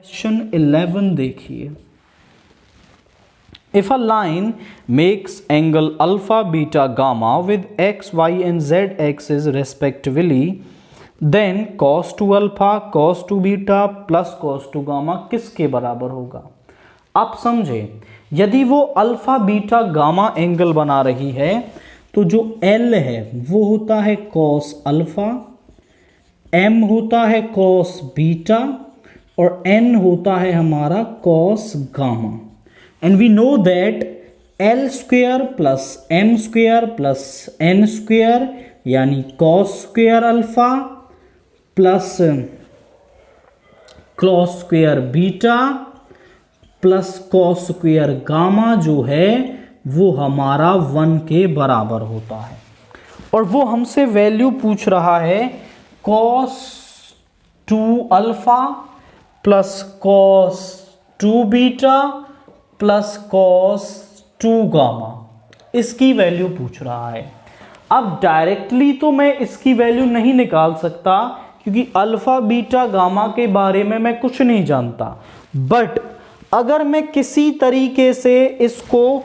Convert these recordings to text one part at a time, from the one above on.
Question 11 देखिए, if a line makes angle alpha beta gamma with X Y and Z axis respectively, then cos two alpha cos two beta plus cos two gamma किसके बराबर होगा। आप समझे, यदि वो alpha beta gamma angle बना रही है तो जो L है वो होता है cos अल्फा, M होता है cos बीटा और N होता है हमारा cos gamma. And we know that L square plus M square plus N square यानी cos square alpha plus cos square beta plus cos square gamma जो है वो हमारा 1 के बराबर होता है। और वो हमसे वैल्यू पूछ रहा है cos 2 alpha plus cos 2 beta plus cos 2 gamma, इसकी वैल्यू पूछ रहा है। अब डायरेक्टली तो मैं इसकी वैल्यू नहीं निकाल सकता क्योंकि अल्फा बीटा गामा के बारे में मैं कुछ नहीं जानता, बट अगर मैं किसी तरीके से इसको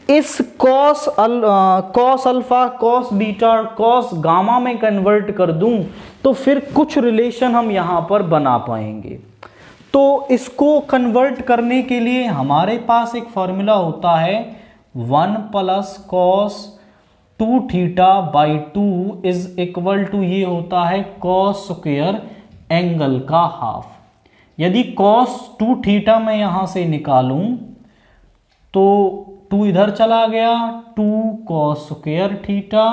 इस cos अल्फा cos बीटा और cos गामा में कन्वर्ट कर दूं तो फिर कुछ रिलेशन हम यहां पर बना पाएंगे। तो इसको कन्वर्ट करने के लिए हमारे पास एक फॉर्मूला होता है 1 plus cos 2 theta by 2 is equal to, ये होता है cos स्क्वायर एंगल का हाफ। यदि cos 2 थीटा मैं यहां से निकालूं तो 2 इधर चला गया, 2 cos स्क्वायर थीटा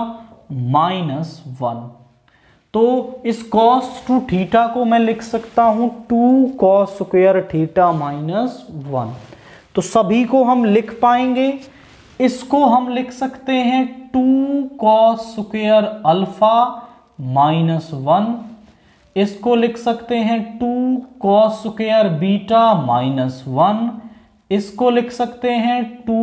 माइनस 1। तो इस cos 2 थीटा को मैं लिख सकता हूं 2 cos स्क्वायर थीटा माइनस 1। तो सभी को हम लिख पाएंगे। इसको हम लिख सकते हैं 2 cos स्क्वायर अल्फा माइनस 1, इसको लिख सकते हैं 2 cos स्क्वायर बीटा माइनस 1, इसको लिख सकते हैं 2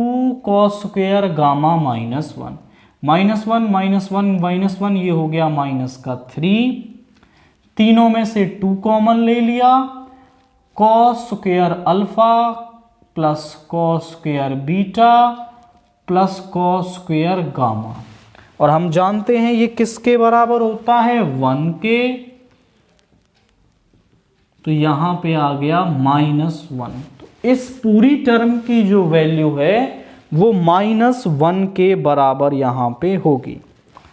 cos square gamma minus 1। Minus 1 minus 1 minus 1 ये हो गया माइनस का 3, तीनों में से 2 कॉमन ले लिया, cos square alpha plus cos square beta plus cos square gamma. और हम जानते हैं ये किसके बराबर होता है, 1 के। तो यहां पे आ गया माइनस 1। तो इस पूरी टर्म की जो वैल्यू है वो -1 के बराबर यहां पे होगी।